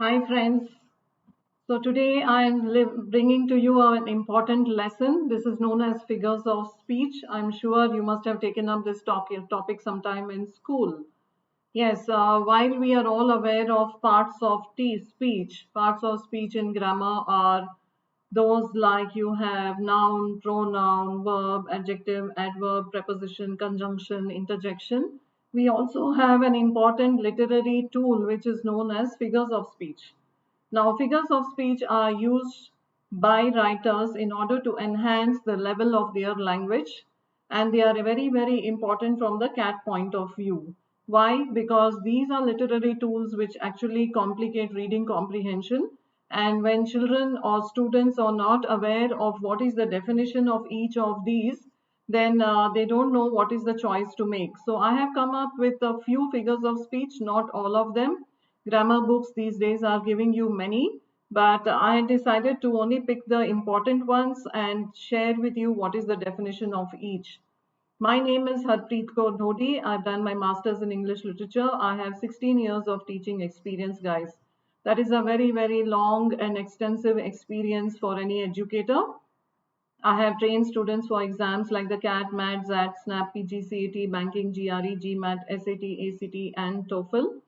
Hi friends. So today I am bringing to you an important lesson. This is known as figures of speech. I'm sure you must have taken up this topic sometime in school. Yes, while we are all aware of parts of speech in grammar are those like you have noun, pronoun, verb, adjective, adverb, preposition, conjunction, interjection. We also have an important literary tool which is known as figures of speech. Now, figures of speech are used by writers in order to enhance the level of their language, and they are very, very important from the CAT point of view. Why? Because these are literary tools which actually complicate reading comprehension. And when children or students are not aware of what is the definition of each of these, then they don't know what is the choice to make. So I have come up with a few figures of speech, not all of them. Grammar books these days are giving you many, but I decided to only pick the important ones and share with you what is the definition of each. My name is Harpreet Kaur. I've done my master's in English literature. I have 16 years of teaching experience, guys. That is a very, very long and extensive experience for any educator. I have trained students for exams like the CAT, MAT, ZAT, SNAP, PG, CAT, Banking, GRE, GMAT, SAT, ACT, and TOEFL.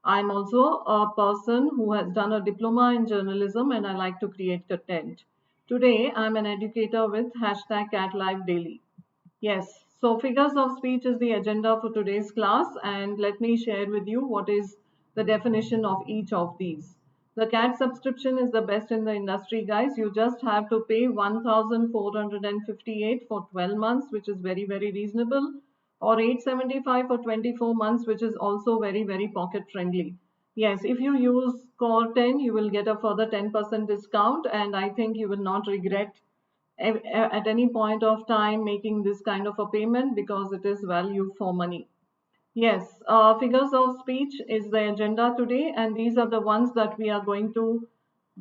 I'm also a person who has done a diploma in journalism and I like to create content. Today, I'm an educator with hashtag CAT Live Daily. Yes, so figures of speech is the agenda for today's class, and let me share with you what is the definition of each of these. The CAT subscription is the best in the industry, guys. You just have to pay 1,458 for 12 months, which is very, very reasonable, or 875 for 24 months, which is also very, very pocket friendly. Yes, if you use Core 10, you will get a further 10% discount, and I think you will not regret at any point of time making this kind of a payment because it is value for money. Yes, figures of speech is the agenda today, and these are the ones that we are going to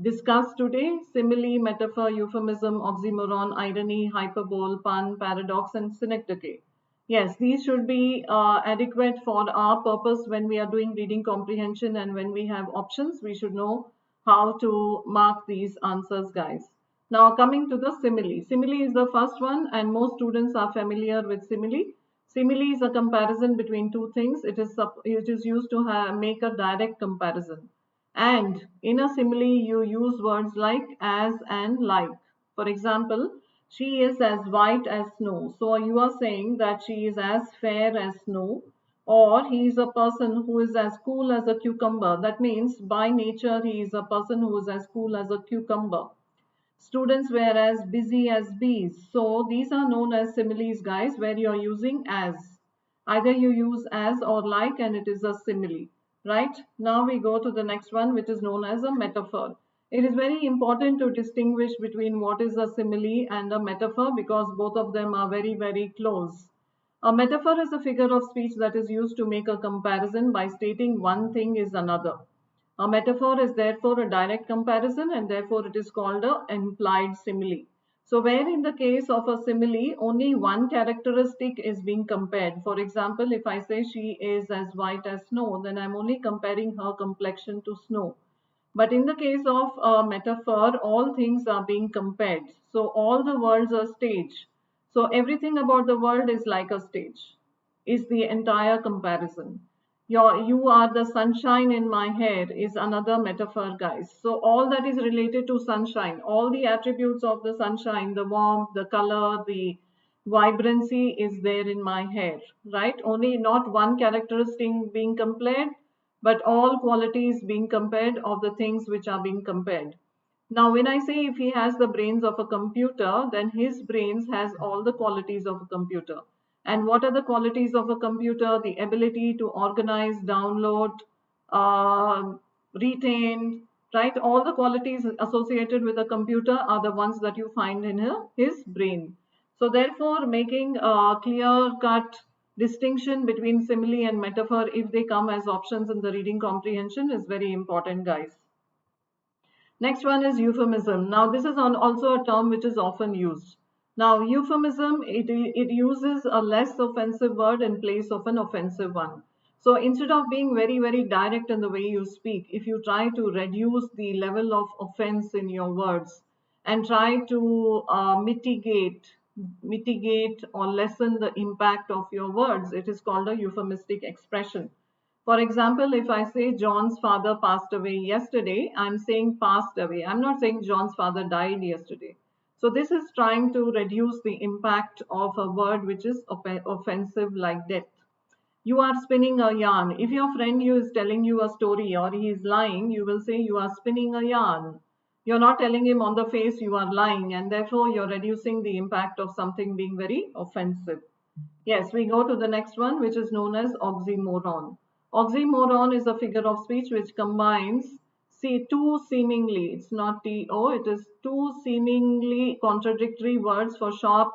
discuss today: simile, metaphor, euphemism, oxymoron, irony, hyperbole, pun, paradox, and synecdoche. Yes, these should be adequate for our purpose when we are doing reading comprehension, and when we have options, we should know how to mark these answers, guys. Now, coming to the simile. Simile is the first one, and most students are familiar with simile. Simile is a comparison between two things. It is used to make a direct comparison. And in a simile, you use words like as and like. For example, she is as white as snow. So you are saying that she is as fair as snow, or he is a person who is as cool as a cucumber. That means by nature, he is a person who is as cool as a cucumber. Students were as busy as bees. So these are known as similes, guys, where you're using as. Either you use as or like, and it is a simile, right? Now we go to the next one, which is known as a metaphor. It is very important to distinguish between what is a simile and a metaphor because both of them are very, very close. A metaphor is a figure of speech that is used to make a comparison by stating one thing is another. A metaphor is therefore a direct comparison and therefore it is called an implied simile. So where in the case of a simile, only one characteristic is being compared. For example, if I say she is as white as snow, then I'm only comparing her complexion to snow. But in the case of a metaphor, all things are being compared. So all the world's a stage. So everything about the world is like a stage, is the entire comparison. You are the sunshine in my hair is another metaphor, guys. So all that is related to sunshine, all the attributes of the sunshine, the warmth, the color, the vibrancy is there in my hair, right? Only not one characteristic being compared, but all qualities being compared of the things which are being compared. Now, when I say if he has the brains of a computer, then his brains has all the qualities of a computer. And what are the qualities of a computer? The ability to organize, download, uh, retain, right? All the qualities associated with a computer are the ones that you find in his brain. So therefore, making a clear-cut distinction between simile and metaphor if they come as options in the reading comprehension is very important, guys. Next one is euphemism. Now, this is also a term which is often used. Now, euphemism, it uses a less offensive word in place of an offensive one. So instead of being very, very direct in the way you speak, if you try to reduce the level of offense in your words and try to mitigate or lessen the impact of your words, it is called a euphemistic expression. For example, if I say John's father passed away yesterday, I'm saying passed away. I'm not saying John's father died yesterday. So this is trying to reduce the impact of a word which is offensive like death. You are spinning a yarn. If your friend you is telling you a story or he is lying, you will say you are spinning a yarn. You're not telling him on the face you are lying, and therefore you're reducing the impact of something being very offensive. Yes, we go to the next one, which is known as oxymoron. Oxymoron is a figure of speech which combines see two seemingly, it's not TO, it is two seemingly contradictory words for sharp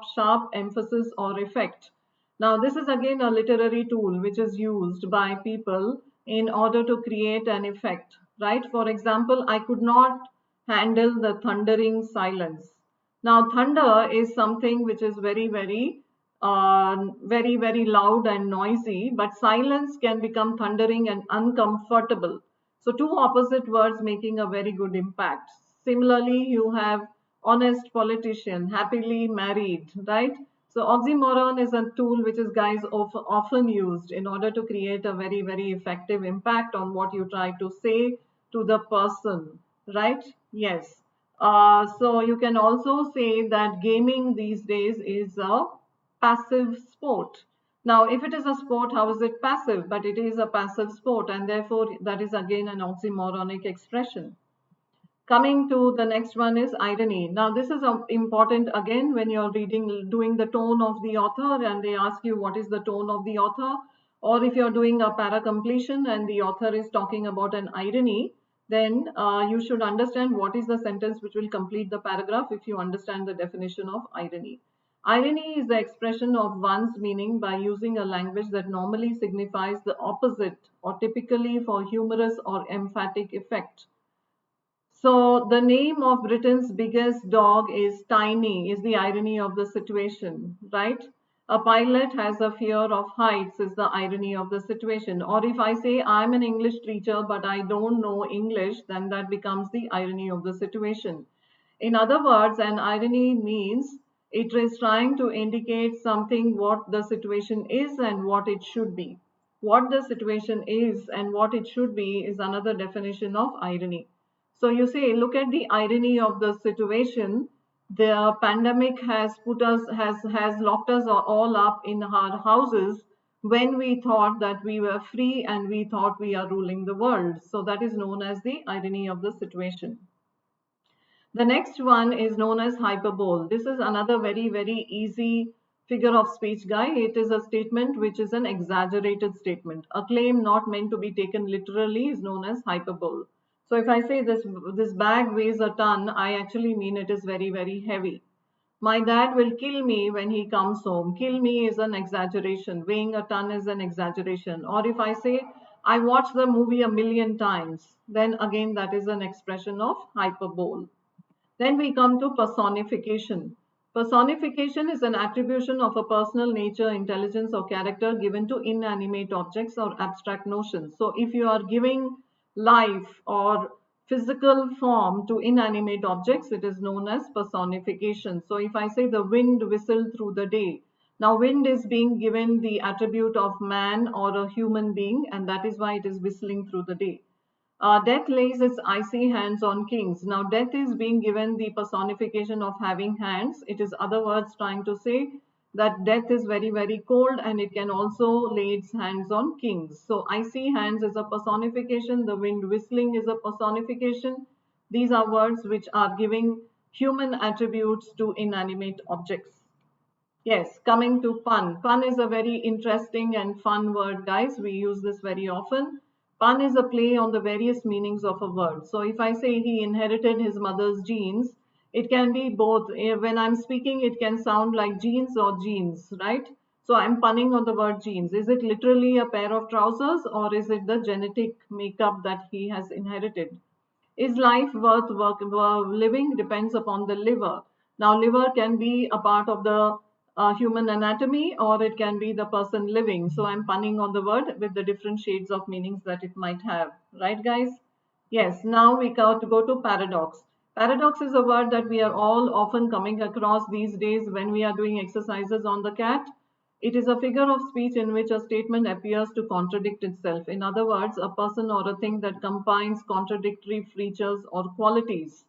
emphasis or effect. Now, this is again a literary tool which is used by people in order to create an effect, right? For example, I could not handle the thundering silence. Now, thunder is something which is very loud and noisy, but silence can become thundering and uncomfortable. So, two opposite words making a very good impact. Similarly, you have honest politician, happily married, right? So, oxymoron is a tool which is guys often used in order to create a very effective impact on what you try to say to the person, right? Yes. So you can also say that gaming these days is a passive sport. Now, if it is a sport, how is it passive? But it is a passive sport, and therefore that is again an oxymoronic expression. Coming to the next one is irony. Now, this is important again when you're reading, doing the tone of the author, and they ask you what is the tone of the author, or if you're doing a para completion and the author is talking about an irony, then you should understand what is the sentence which will complete the paragraph if you understand the definition of irony. Irony is the expression of one's meaning by using a language that normally signifies the opposite, or typically for humorous or emphatic effect. So the name of Britain's biggest dog is Tiny, is the irony of the situation, right? A pilot has a fear of heights is the irony of the situation. Or if I say I'm an English teacher but I don't know English, then that becomes the irony of the situation. In other words, an irony means it is trying to indicate something what the situation is and what it should be. What the situation is and what it should be is another definition of irony. So you say, look at the irony of the situation. The pandemic has put us has locked us all up in our houses when we thought that we were free and we thought we are ruling the world. So that is known as the irony of the situation. The next one is known as hyperbole. This is another very easy figure of speech guy. It is a statement which is an exaggerated statement. A claim not meant to be taken literally is known as hyperbole. So if I say this bag weighs a ton, I actually mean it is very heavy. My dad will kill me when he comes home. Kill me is an exaggeration. Weighing a ton is an exaggeration. Or if I say I watched the movie a million times, then again that is an expression of hyperbole. Then we come to personification. Personification is an attribution of a personal nature, intelligence, or character given to inanimate objects or abstract notions. So, if you are giving life or physical form to inanimate objects, it is known as personification. So, if I say the wind whistled through the day, now wind is being given the attribute of man or a human being, and that is why it is whistling through the day. Death lays its icy hands on kings. Now, death is being given the personification of having hands. It is other words trying to say that death is very cold and it can also lay its hands on kings. So, icy hands is a personification. The wind whistling is a personification. These are words which are giving human attributes to inanimate objects. Yes, coming to pun. Pun is a very interesting and fun word, guys. We use this very often. Pun is a play on the various meanings of a word. So if I say he inherited his mother's genes, it can be both. When I'm speaking, it can sound like jeans or jeans, right? So I'm punning on the word jeans. Is it literally a pair of trousers or is it the genetic makeup that he has inherited? Is life worth living? Depends upon the liver. Now, liver can be a part of the human anatomy, or it can be the person living. So I'm punning on the word with the different shades of meanings that it might have. Right, guys? Yes, now we go to paradox. Paradox is a word that we are all often coming across these days when we are doing exercises on the cat. It is a figure of speech in which a statement appears to contradict itself. In other words, a person or a thing that combines contradictory features or qualities.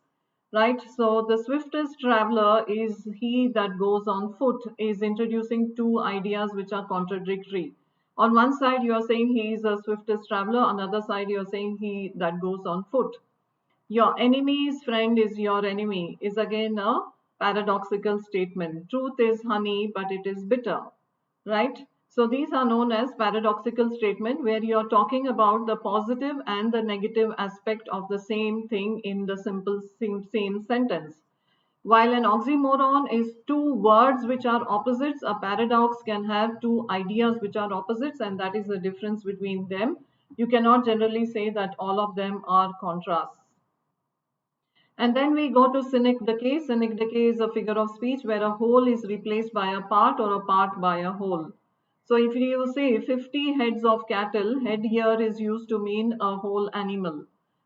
Right? So the swiftest traveler is he that goes on foot, is introducing two ideas which are contradictory. On one side, you are saying he is the swiftest traveler. On the other side, you are saying he that goes on foot. Your enemy's friend is your enemy is again a paradoxical statement. Truth is honey, but it is bitter, right? So these are known as paradoxical statement where you're talking about the positive and the negative aspect of the same thing in the simple same sentence. While an oxymoron is two words which are opposites, a paradox can have two ideas which are opposites, and that is the difference between them. You cannot generally say that all of them are contrasts. And then we go to cynic decay. Cynic decay is a figure of speech where a whole is replaced by a part or a part by a whole. So if you say 50 heads of cattle, head here is used to mean a whole animal.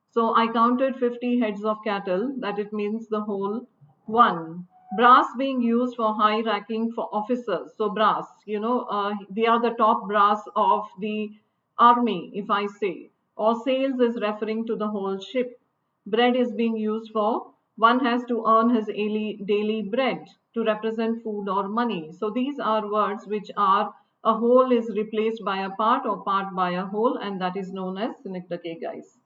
So I counted 50 heads of cattle, that it means the whole one. Brass being used for high ranking for officers. So brass, they are the top brass of the army, if I say. Or sails is referring to the whole ship. Bread is being used for one has to earn his daily bread to represent food or money. So these are words which are a whole is replaced by a part or part by a whole, and that is known as synecdoche, guys.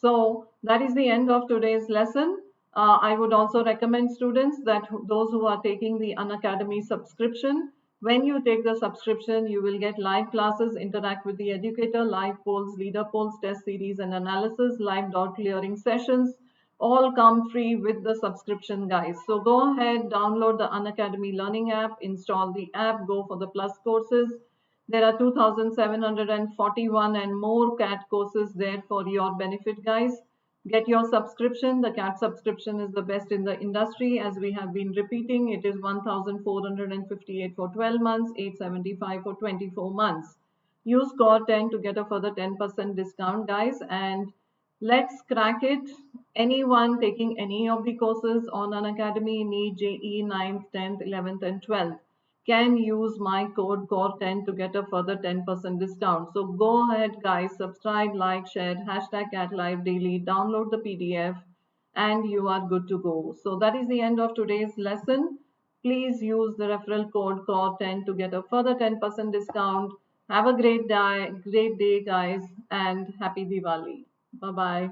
So that is the end of today's lesson. I would also recommend students that those who are taking the Unacademy subscription, when you take the subscription, you will get live classes, interact with the educator, live polls, leader polls, test series and analysis, live doubt clearing sessions, all come free with the subscription, guys. So go ahead, download the Unacademy learning app, install the app, go for the plus courses. There are 2,741 and more CAT courses there for your benefit, guys. Get your subscription. The CAT subscription is the best in the industry. As we have been repeating, it is 1,458 for 12 months, 875 for 24 months. Use code 10 to get a further 10% discount, guys. And let's crack it. Anyone taking any of the courses on Unacademy, NEET, JEE, 9th, 10th, 11th, and 12th, can use my code CORE10 to get a further 10% discount. So go ahead, guys, subscribe, like, share, hashtag #CatLive daily, download the PDF, and you are good to go. So that is the end of today's lesson. Please use the referral code CORE10 to get a further 10% discount. Have a great day, guys, and happy Diwali. Bye-bye.